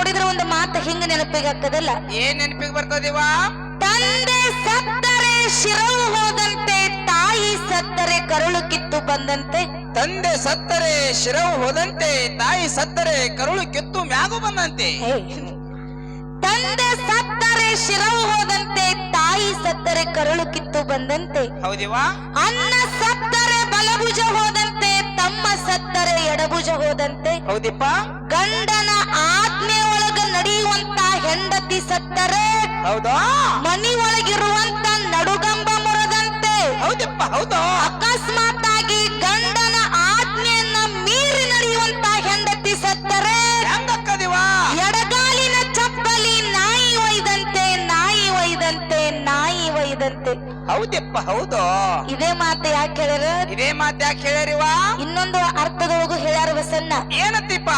ನೋಡಿದ್ರೆ ಒಂದು ಮಾತು ಹಿಂಗ ನೆನಪಿಗೆ ಆಗ್ತದಲ್ಲ. ಏನ್ ನೆನಪಿಗೆ ಬರ್ತದಿವಾ? ತಂದೆ ಸತ್ತರೆ ಶಿರವು ಹೋದಂತೆ, ತಾಯಿ ಸತ್ತರೆ ಕರುಳು ಕಿತ್ತು ಬಂದಂತೆ. ತಂದೆ ಸತ್ತರೆ ಶಿರವು ಹೋದಂತೆ, ತಾಯಿ ಸತ್ತರೆ ಕರುಳು ಕಿತ್ತು ಮ್ಯಾಗು ಬಂದಂತೆ. ತಂದೆ ಸತ್ತರೆ ಶಿರವು ಹೋದಂತೆ, ತಾಯಿ ಸತ್ತರೆ ಕರುಳು ಕಿತ್ತು ಬಂದಂತೆ. ಹೌದಿವಾ? ಅನ್ನ ಸತ್ತರೆ ಬಲಭುಜ ಹೋದಂತೆ, ತಮ್ಮ ಸತ್ತರೆ ಎಡಭುಜ ಹೋದಂತೆ. ಹೌದಿಪ್ಪ? ಗಂಡನ ಆಜ್ಞೆ ಒಳಗ ನಡೆಯುವಂತ ಹೆಂಡತಿ ಸತ್ತರೆ ಹೌದಾ? ಮನಿ ಒಳಗಿರುವಂತ ನಡುಗಂಬ ಮುರದಂತೆ. ಹೌದಪ್ಪ, ಹೌದು. ಅಕಸ್ಮಾತ್ ಆಗಿ ಗಂಡನ ಆಜ್ಞೆಯನ್ನ ಮೀರಿ ನಡೆಯುವಂತ ಹೆಂಡತಿ ಸತ್ತರೆ ಹೆಂಗಕ್ಕದಿವಾ? ಎಡಗಾಲಿನ ಚಪ್ಪಲಿ ನಾಯಿ ಒಯ್ದಂತೆ, ನಾಯಿ ಒಯ್ದಂತೆ, ನಾಯಿ ಒಯ್ದಂತೆ. ಹೌದಪ್ಪ, ಹೌದು. ಇದೇ ಮಾತು ಯಾಕೆ ಹೇಳ್ಯಾರ? ಇದೇ ಮಾತು ಯಾಕೆ ಹೇಳ್ಯಾರಿವಾ? ಇನ್ನೊಂದು ಅರ್ಥದೊಳಗು ಹೇಳ್ಯಾರ ಬಸಣ್ಣ. ಏನತ್ತಿಪ್ಪ?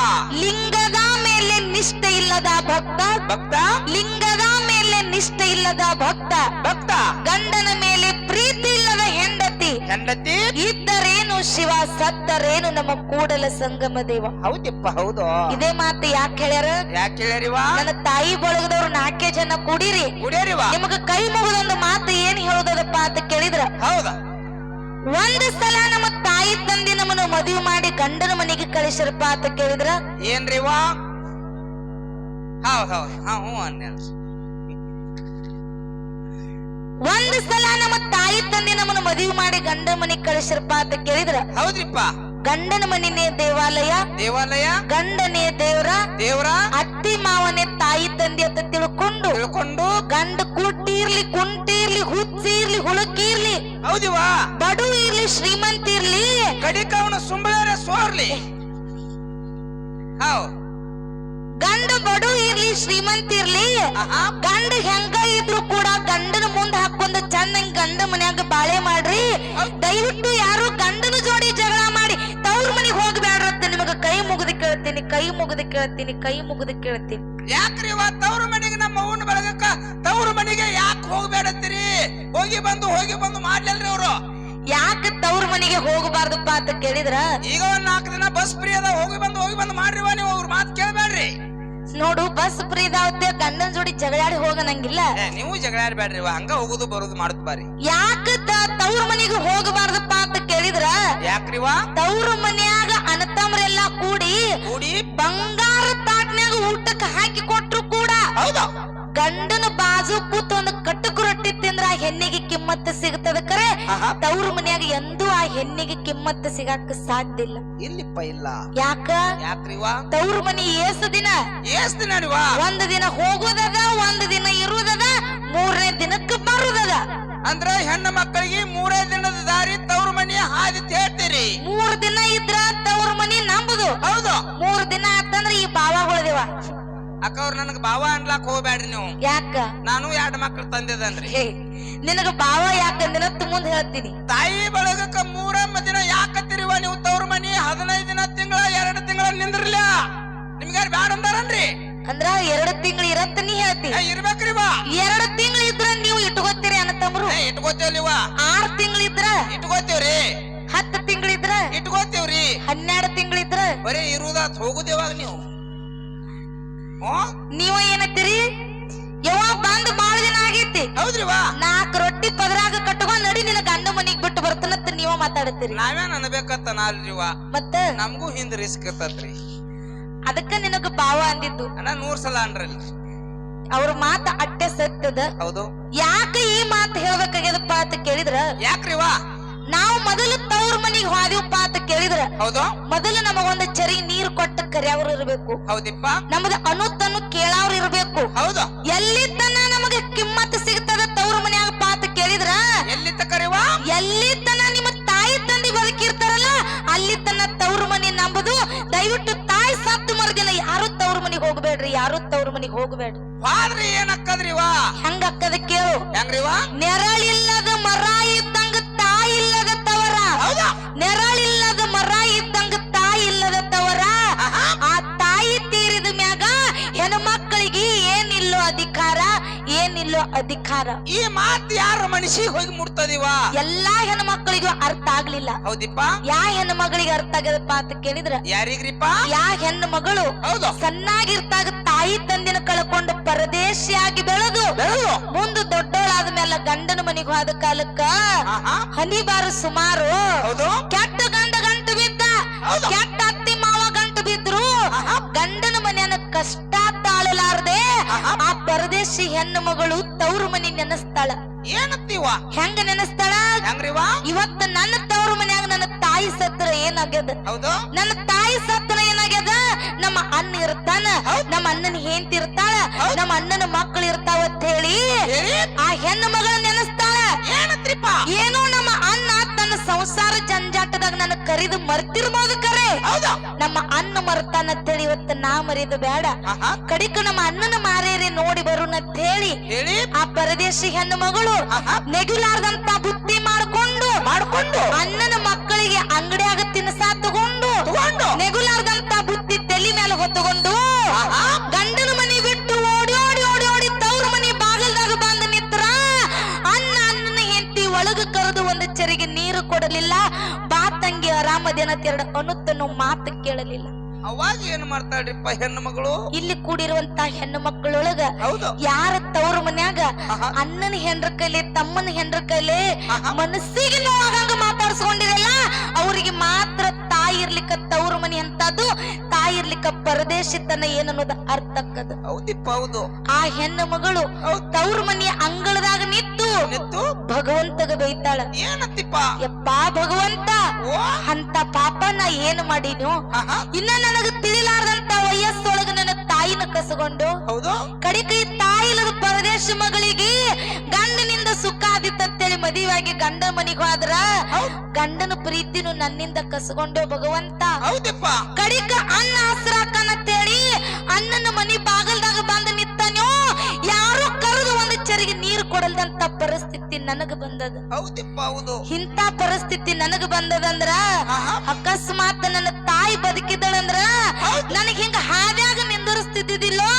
ಲಿಂಗದ ಮೇಲೆ ನಿಷ್ಠೆ ಇಲ್ಲದ ಭಕ್ತ, ಭಕ್ತ. ಲಿಂಗದ ಮೇಲೆ ನಿಷ್ಠೆ ಇಲ್ಲದ ಭಕ್ತ, ಭಕ್ತ. ಗಂಡನ ಮೇಲೆ ಪ್ರೀತಿ ಇಲ್ಲದ ಹೆಂಡತಿ ಹೆಂಡತಿ ಇದ್ದರೇನು ಶಿವ, ಸತ್ತರೇನು ನಮ್ಮ ಕೂಡಲ ಸಂಗಮ ದೇವ. ಹೌದಪ್ಪ, ಹೌದು. ಇದೇ ಮಾತು ಯಾಕೆ ಹೇಳ್ಯಾರ? ಯಾಕೆ ಹೇಳ್ಯಾರಿವಾ? ನನ್ನ ತಾಯಿ ಬಳಗದವ್ರು 4 ಜನ ಕೂಡಿರಿ, ಕುಡಿಯರಿವಾ? ನಿಮಗ ಕೈ ಮುಗಿದೊಂದು ಮಾತು ಏನ್ ಹೇಳುದಪ್ಪ ಅಂತ ಕೇಳಿದ್ರ, ಹೌದಾ? ಒಂದ್ ಸಲ ನಮ್ಮ ತಾಯಿ ತಂದೆ ನಮ್ಮನ್ನು ಮದುವೆ ಮಾಡಿ ಗಂಡನ ಮನೆಗೆ ಕಳಿಸ್ರಪ್ಪ ಅಂತ ಕೇಳಿದ್ರ ಏನ್ರಿವಾ? ಹೌದ್ ಹೌದ್. ಹ್ಞೂ ಅನ್ನಿ. ಒಂದ್ ಸಲ ನಮ್ಮ ತಾಯಿ ತಂದೆ ನಮ್ಮನ್ನು ಮದುವೆ ಮಾಡಿ ಗಂಡನ ಮನೆಗೆ ಕಳಿಸ್ರಪ್ಪ ಅಂತ ಕೇಳಿದ್ರ ಹೌದ್ರಿಪ್ಪ. ಗಂಡನ ಮನೆನೇ ದೇವಾಲಯ, ದೇವಾಲಯ, ಗಂಡನೇ ದೇವ್ರ, ದೇವ್ರ, ಅತ್ತಿ ಮಾವನೇ ತಾಯಿ ತಂದೆ ಅಂತ ತಿಳ್ಕೊಂಡು ಗಂಡ ಕುಟ್ಟಿರ್ಲಿ, ಕುಂಟಿರ್ಲಿ, ಹುಚ್ಚಿರ್ಲಿ, ಹುಳುಕಿರ್ಲಿ, ಹೌದಿವಾ? ಬಡು ಇರ್ಲಿ, ಶ್ರೀಮಂತ ಇರ್ಲಿ, ಕಡಿಕ ಅವನ ಸುಂಬಳರೆ ಸೋರ್ಲಿ. ಹೌದ್. ಗಂಡ ಬಡು ಇರ್ಲಿ, ಶ್ರೀಮಂತ ಇರ್ಲಿ, ಗಂಡ ಹೆಂಗ ಇದ್ರು ಕೂಡ ಗಂಡನ ಮುಂದೆ ಹಾಕೊಂಡ್ ಚಂದಂಗ್ ಗಂಡ ಮನ್ಯಾಗ ಬಾಳೆ ಮಾಡ್ರಿ. ದಯವಿಟ್ಟು ಯಾರು ಗಂಡನ ಜೋಡಿ ಜಗಳ ಮಾಡಿ ತವ್ರ ಮನೆಗೆ ಹೋಗ್ಬೇಡ್ರತ್ತ ನಿಮಗ ಕೈ ಮುಗಿದು ಕೇಳ್ತೀನಿ, ಕೈ ಮುಗಿದು ಕೇಳ್ತೀನಿ, ಕೈ ಮುಗಿದು ಕೇಳ್ತೀನಿ. ಯಾಕ್ರಿವ? ತವ್ರ ಮನೆಗೆ ನಮ್ಮ ಅವ್ವನ ಬೆಳಗಕ್ಕ ತವ್ರ ಮನೆಗೆ ಯಾಕೆ ಹೋಗ್ಬೇಡತ್ತೀರಿ? ಹೋಗಿ ಬಂದು ಮಾಡ್ಲಲ್ರಿ ಅವ್ರು. ಯಾಕೆ ತವ್ರ ಮನೆಗೆ ಹೋಗಬಾರ್ದಪ್ಪ ಅಂತ ಕೇಳಿದ್ರ, ಈಗ ಒಂದ್ 4 ದಿನ ಬಸ್ ಫ್ರೀ ಅದ, ಹೋಗಿ ಬಂದು ಮಾಡ್ರಿವ. ನೀವು ಅವ್ರ ಮಾತು ಕೇಳಬೇಡ್ರಿ. ನೋಡು, ಬಸ್ ಫ್ರೀ ಇದಾವತ್ತೆ, ಗಂಡನ ಜೋಡಿ ಜಗಳಾಡಿ ಹೋಗನಂಗಿಲ್ಲ. ನೀವು ಜಗಳಾಡ್ಬೇಡ್ರಿವ, ಹಂಗ ಹೋಗುದು ಬರುದು ಮಾಡುದು ಬಾರಿ. ಯಾಕ ತವ್ರ ಮನೆಗೆ ಹೋಗಬಾರ್ದಪ್ಪ ಅಂತ ಕೇಳಿದ್ರ, ಯಾಕ್ರಿವ? ತವ್ರ ಮನ್ಯಾಗ ಅಣ್ಣತಮ್ರೆಲ್ಲ ಕೂಡಿ ಬಂಗಾರ ತಾಟ್ನ್ಯಾಗ ಊಟಕ್ಕೆ ಹಾಕಿ ಕೊಟ್ರು ಕೂಡ ಹೌದಾ? ಗಂಡನ ಬಾಜು ಕೂತ್ ಒಂದು ಕಟ್ಟಕು ರೊಟ್ಟಿ ತಿಂದ್ರ ಆ ಹೆಣ್ಣಿಗೆ ಕಿಮ್ಮತ್ತು ಸಿಗುತ್ತದ. ಕರೆ ತವ್ರ ಮನ್ಯಾಗ ಎಂದೂ ಆ ಹೆಣ್ಣಿಗೆ ಕಿಮ್ಮತ್ತು ಸಿಗಾಕ ಸಾಧ್ಯ ಇಲ್ಲ. ಇಲ್ಲಿಪ್ಪ, ಇಲ್ಲ. ಯಾಕ್ರಿವ? ತವ್ರ ಮನಿ ಏಸು ದಿನ? ಒಂದು ದಿನ ಹೋಗೋದದ, ಒಂದು ದಿನ ಇರುವುದದ, 3ನೇ ದಿನಕ್ಕೆ ಬರುದದ. ಅಂದ್ರ ಹೆಣ್ಣು ಮಕ್ಕಳಿಗೆ 3 ದಿನದ ದಾರಿ ತವ್ರ ಮನಿ ಹಾದಿ ಹೇಳ್ತೀರಿ. 3 ದಿನ ಇದ್ರ ತವ್ರ ಮನಿ ನಂಬುದು. ಹೌದು. 3 ದಿನ ಆತಂದ್ರ ಈ ಬಾವಗಳದೇವ. ಅಕ್ಕ ಅವ್ರು ನನಗ ಬಾವ ಅನ್ಲಾಕ್ ಹೋಗ್ಬೇಡ್ರಿ ನೀವು. ಯಾಕ? ನಾನು 2 ಮಕ್ಕಳು ತಂದಿದನ್ರಿ. ನಿನಗ ಬಾವ ಯಾಕಂದಿನ ಮುಂದೆ ಹೇಳ್ತೀನಿ. ತಾಯಿ ಬಳಗಕ್ಕ 3ನೇ ದಿನ ಯಾಕತ್ತೀರಿವ ನೀವು ತವ್ರ ಮನಿ? 15 ದಿನ, ತಿಂಗಳ, 2 ತಿಂಗಳ ನಿಂದ್ರಲ್ಲ. ನಿಮ್ಗಾರು ಬ್ಯಾಡ ಅಂದಾರನ್ರಿ? ಅಂದ್ರ 2 ತಿಂಗಳು ಇರತ್ತ ನೀ ಹೇಳ್ತಿ. ಇರ್ಬೇಕ್ರಿವ. 2 ತಿಂಗಳು ಇದ್ರ ನೀವು ಇಟ್ಕೋತೀರಿ ಅಣ್ಣತಮ್ಮರು? ಇಟ್ಕೋತೇವ್ಲಿವ. 6 ತಿಂಗಳು ಇದ್ರ ಇಟ್ಕೋತೇವ್ರಿ. 10 ತಿಂಗಳು ಇದ್ರ ಇಟ್ಕೋತೇವ್ರಿ. 12 ತಿಂಗಳು ಇದ್ರ ಬರೀ ಇರುದಾತ್ ಹೋಗುದೇವಾಗ ನೀವು. ನೀವ ಏನತ್ತೀರಿ? ಯಾವಾಗ ಬಂದ್ ಬಾಳ ದಿನ ಆಗೈತಿ. ಹೌದ್ರಿವಾ? 4 ರೊಟ್ಟಿ ಪದರಾಗ ಕಟ್ಕೊಂಡ್ ನಡಿ ನಿನ್ನ ಗಂಡ ಮನಿಗ್ ಬಿಟ್ಟು ಬರ್ತನಂತ ನೀವ ಮಾತಾಡತ್ತೀರಿ. ನಾವೇನ್ ಅನ್ಬೇಕತ್ತ ನಾಲ್ರಿವ? ಮತ್ತ ನಮಗೂ ಹಿಂದ್ ರಿಸ್ಕ್ ಇರ್ತತ್ರಿ. ಅದಕ್ಕ ನಿನಗ ಬಾವ ಅಂದಿದ್ದು. 100 ಸಲ ಅನ್ರಲ್ಲಿ. ಅವ್ರ ಮಾತ ಅಟ್ಟೆ ಸತ್ಯದ. ಹೌದು. ಯಾಕ ಈ ಮಾತು ಹೇಳ್ಬೇಕಾಗ್ಯದಪ್ಪ ಅಂತ ಕೇಳಿದ್ರ, ಯಾಕ್ರಿವಾ? ನಾವು ಮೊದಲು ತವ್ರ ಮನಿಗೆ ಹೋದಿವಪ್ಪ ಅಂತ ಕೇಳಿದ್ರ, ಹೌದು, ಮೊದಲು ನಮಗೊಂದು ಚರಿ ನೀರು ಕೊಟ್ಟ ಕರಿಯವ್ರು ಇರ್ಬೇಕು. ಹೌದಿಪ್ಪ. ನಮ್ದು ಅನುತನ್ನು ಕೇಳವ್ರು ಇರ್ಬೇಕು. ಹೌದು. ಎಲ್ಲಿ ತನ ನಮಗೆ ಕಿಮ್ಮತ್ತು ಸಿಗ್ತದ ತವ್ರ ಮನ್ಯಾಗಪ್ಪ ಅಂತ ಕೇಳಿದ್ರ, ಎಲ್ಲಿ ತಕರಿವ? ಎಲ್ಲಿ ತನ ನಿಮ್ಮ ತಾಯಿ ತಂದೆ ಬದುಕಿರ್ತಾರಲ್ಲ ಅಲ್ಲಿ ತನ ತವ್ರ ಮನಿ ನಂಬುದು. ದಯವಿಟ್ಟು ತಾಯಿ ಸತ್ತು ಮರದಿನ ಯಾರು ತವ್ರ ಮನಿಗೆ ಹೋಗ್ಬೇಡ್ರಿ, ಯಾರು ತವ್ರ ಮನಿಗೆ ಹೋಗ್ಬೇಡ್ರಿ. ಆದ್ರಿ ಏನಕ್ಕದ್ರಿವಾ? ಹೆಂಗ ಅಕ್ಕದ ಕೇಳು. ಹೆಂಗ್ರಿವಾ? ನೆರಳಿಲ್ಲದ ಮರ ಇದ್ದಂಗ ತಾಯಿ ಇಲ್ಲದ ತವರ. ನೆರಳಿಲ್ಲದ ಮರ ಇದ್ದಂಗ ತಾಯಿ ಇಲ್ಲದ ತವರ. ಆ ತಾಯಿ ತೀರಿದ ಮ್ಯಾಗ ಹೆಣ್ಮಕ್ಕಳಿಗೆ ಏನಿಲ್ಲೋ ಅಧಿಕಾರ, ಏನಿಲ್ಲೋ ಅಧಿಕಾರ. ಈ ಮಾತು ಯಾರ ಮನಸ್ಸಿಗೆ ಹೋಗಿ ಮುಟ್ತದಿವ? ಎಲ್ಲಾ ಹೆಣ್ಮಕ್ಕಳಿಗೂ ಅರ್ಥ ಆಗ್ಲಿಲ್ಲ. ಹೌದಿಪ್ಪ. ಯಾ ಹೆಣ್ಣು ಮಗಳಿಗೆ ಅರ್ಥ ಆಗದಪ್ಪ ಅಂತ ಕೇಳಿದ್ರ, ಯಾರಿಗ್ರಿಪ್ಪ? ಯಾ ಹೆಣ್ಣು ಮಗಳು ಹೌದು ಸಣ್ಣಾಗಿರ್ತಾಗ ತಾಯಿ ಬೆಳೆದು ಮುಂದ ದೊಡ್ಡೋಳಾದ ಮೇಲೆ ಗಂಡನ ಮನಿಗೆ ಹೋದ ಕಾಲಕ್ಕ ಹನಿಬಾರು ಸುಮಾರು ಹೌದು ಕೆಟ್ಟ ಗಂಟ ಬಿದ್ದ ಹೌದು. ಕೆಟ್ಟ ಅತ್ತಿ ಮಾವ ಗಂಟು ಬಿದ್ರು ಗಂಡನ ಮನೆಯನ್ನ ಕಷ್ಟ ತಾಳಲಾರದೆ ಆ ಪರದೇಶಿ ಹೆಣ್ಣು ಮಗಳು ತವ್ರ ಮನಿ ನೆನೆಸ್ತಾಳ. ಏನತ್ತೀವ ಹೆಂಗ ನೆನೆಸ್ತಾಳ? ಹೆಂಗ್ರಿವ ಇವತ್ತ ನನ್ನ ತವ್ರ ಮನ್ಯಾಗ ನನ್ನ ತಾಯಿ ಸತ್ರ ಏನಾಗ್ಯದ, ಹೌದು ನನ್ನ ತಾಯಿ ಸತ್ರ ಏನಾಗ್ಯದ, ನಮ್ಮ ಅಣ್ಣ ಇರ್ತಾನ, ನಮ್ಮ ಅಣ್ಣನ ಹೆಂಡತಿ ಇರ್ತಾಳ, ನಮ್ಮ ಅಣ್ಣನ ಮಕ್ಕಳು ಇರ್ತಾವ ಅಂತ ಹೇಳಿ ಹೇಳಿ ಆ ಹೆಣ್ಣು ಮಗಳ ನೆನೆಸ್ತಾಳ. ಏನತ್ರಿಪ್ಪ ಏನೋ ನಮ್ಮ ಅಣ್ಣ ತನ್ನ ಸಂಸಾರ ಜಂಜಾಟದಾಗ ನನ್ನ ಕರಿದು ಮರ್ತಿರ್ಬೋದು ಕರೆ, ಹೌದು ನಮ್ಮ ಅಣ್ಣ ಮರ್ತಾನ ಅಂತ ಹೇಳಿ ಇವತ್ತ ನಾ ಮರಿದು ಬೇಡ, ಕಡಿಕ ನಮ್ಮ ಅಣ್ಣನ ಮಾರೇರಿ ನೋಡಿ ಬರುನ ಅಂತ ಹೇಳಿ ಹೇಳಿ ಆ ಪರದೇಶಿ ಹೆಣ್ಣು ಮಗಳು ನೆಗುಲಾರ್ದಂತ ಬುದ್ಧಿ ಮಾಡ್ಕೊಂಡು ಅಣ್ಣನ ಮಕ್ಕಳಿಗೆ ಅಂಗಡಿಯಾಗ ತಿನ್ಸಾ ತಗೊಂಡು ನೆಗುಲಾರ್ದಂತ ಬುದ್ಧಿ ತಲೆ ಮೇಲೆ ಹೊತ್ತುಕೊಂಡು ಗಂಡನ ಮನಿ ಬಿಟ್ಟು ಓಡಿ ಓಡಿ ಓಡಿ ಓಡಿ ತವ್ರ ಮನಿ ಬಾಗಲ್ದಾಗ ಬಂದು ನಿತ್ರ ಅಣ್ಣನ ಹೆಂಡತಿ ಒಳಗ ಕರೆದು ಒಂದು ಚರಿಗೆ ನೀರು ಕೊಡಲಿಲ್ಲ. ಬಾ ತಂಗಿ ಆರಾಮದೇನ ತೆರಡ ಅನ್ನುತ್ತನ್ನು ಮಾತು ಕೇಳಲಿಲ್ಲ. ಅವಾಗ ಏನ್ ಮಾಡ್ತಾಳ್ರಿಪ್ಪ ಹೆಣ್ಣು ಮಗಳು? ಇಲ್ಲಿ ಕೂಡಿರುವಂತ ಹೆಣ್ಣು ಮಕ್ಕಳೊಳಗ ಹೌದು ಯಾರ ತವ್ರ ಮನ್ಯಾಗ ಅಣ್ಣನ ಹೆಂಡ್ರ ಕೈಲಿ ತಮ್ಮನ ಹೆಂಡ್ರ ಕೈಲಿ ಮನಸ್ಸಿಗೆ ನೋವಾಗಂಗ ಮಾತಾಡ್ಸ್ಕೊಂಡಿರಲ್ಲ ಅವರಿಗೆ ಮಾತ್ರ ತಾಯಿ ಇರ್ಲಿಕ್ಕ ತವ್ರ ಮನಿ ಅಂತದ್ದು, ತಾಯಿ ಇರ್ಲಿಕ್ಕ ಪರದೇಶಿತನ ಏನನ್ನೋದು ಅರ್ಥಕ್ಕದು. ಹೌದಿಪ್ಪ ಹೌದು. ಆ ಹೆಣ್ಣು ಮಗಳು ತವ್ರ ಮನಿಯ ಅಂಗಳದಾಗ ನಿಂತು ಭಗವಂತಗ ಬೈತಾಳ. ಏನತ್ತಿಪ್ಪ? ಯಪ್ಪಾ ಭಗವಂತ, ಅಂತ ಪಾಪ ನಾ ಏನ್ ಮಾಡೀನು? ಇನ್ನ ನನಗ ತಿಳಿಲಾರ್ದಂತ ವಯಸ್ಸೊಳಗ ನನ್ನ ತಾಯಿನ ಕಸಗೊಂಡು ಹೌದು ಕಡಿಕ ಈ ತಾಯಿ ಇಲ್ಲದ ಪರದೇಶ ಮಗಳಿಗೆ ಗಂಡನಿಂದ ಸುಖ ಆದಿತ್ತಂತೇಳಿ ಮದುವೆಯಾಗಿ ಗಂಡ ಮನಿಗೆ ಹೋದ್ರ ಗಂಡನ ಪ್ರೀತಿನು ನನ್ನಿಂದ ಕಸಗೊಂಡು ಭಗವಂತ. ಹೌದಪ್ಪ. ಕಡಿಕ ಅಣ್ಣ ಹಸ್ರಾಕನಂತೇಳಿ ಅಣ್ಣನ ಮನಿ ಬಾಗಲ್ದಾಗ ಬಂದು ನಿತ್ತಾನೋ, ಯಾರು ಕರೆದು ಒಂದು ಚರಿಗೆ ನೀರು ಕೊಡಲ್ದಂತ ಪರಿಸ್ಥಿತಿ ನನಗ ಬಂದದ. ಹೌದಪ್ಪ ಹೌದು. ಇಂತ ಪರಿಸ್ಥಿತಿ ನನಗ ಬಂದದಂದ್ರ ಅಕಸ್ಮಾತ್ ನನ್ನ ತಾಯಿ ಬದುಕಿದಳಂದ್ರ ನನಗ್ ಹಿಂಗ ಹಾದ್ಯಾಗ ನಿಂದರಿಸ್ತಿದ್ದಿಲ್ಲೋ.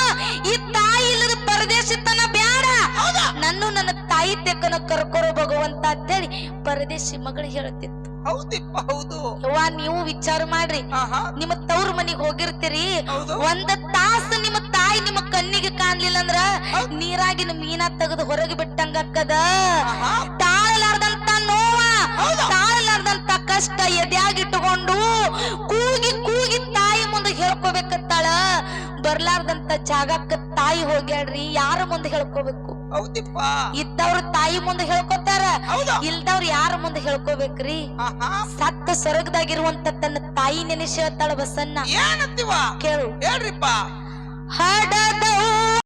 ಈ ತಾಯಿ ಇಲ್ಲದ ಪರದೇಶಿತನ ಬ್ಯಾಡ, ನನ್ನ ತಾಯಿ ತೆಕ್ಕನ ಕರ್ಕೊರೋ ಭಗವಂತ ಅಂತೇಳಿ ಪರದೇಶಿ ಮಗಳು ಹೇಳುತ್ತಿತ್ತು. ಹೌದಿಪ್ಪ ಹೌದು. ಯವ್ವ ನೀವು ವಿಚಾರ ಮಾಡ್ರಿ, ನಿಮ್ಮ ತವ್ರ ಮನಿಗ್ ಹೋಗಿರ್ತೀರಿ, ಒಂದ ತಾಸು ನಿಮ್ಮ ತಾಯಿ ನಿಮ್ಮ ಕಣ್ಣಿಗೆ ಕಾಣ್ಲಿಲ್ಲ ಅಂದ್ರ ನೀರಾಗಿನ ಮೀನಾ ತೆಗೆದು ಹೊರಗೆ ಬಿಟ್ಟಂಗಕ್ಕದ. ತಾಳಲಾರ್ದಂತ ನೋವ, ತಾಳಲಾರ್ದಂತ ಕಷ್ಟ ಎದ್ಯಾಗಿಟ್ಟುಕೊಂಡು ಕೂಗಿ ಕೂಗಿ ತಾಯಿ ಮುಂದೆ ಹೇಳ್ಕೋಬೇಕತ್ತಾಳ. ಬರ್ಲಾರ್ದಂತ ಜಾಗಕ್ಕ ತಾಯಿ ಹೋಗ್ಯಾಡ್ರಿ, ಯಾರ ಮುಂದೆ ಹೇಳ್ಕೋಬೇಕು? ಹೌದಿಪ್ಪ. ಇದ್ದವ್ರ ತಾಯಿ ಮುಂದೆ ಹೇಳ್ಕೊತಾರ, ಇಲ್ದವ್ರ ಯಾರ ಮುಂದೆ ಹೇಳ್ಕೋಬೇಕ್ರಿ? ಸತ್ತ ಸ್ವರ್ಗದಾಗಿರುವಂತ ತನ್ನ ತಾಯಿ ನೆನೆಸಿ ಹೇಳ್ತಾಳ ಬಸನ್ನ. ಏನಂತೀವ? ಕೇಳು ಹೇಳ್ರಿಪ್ಪ.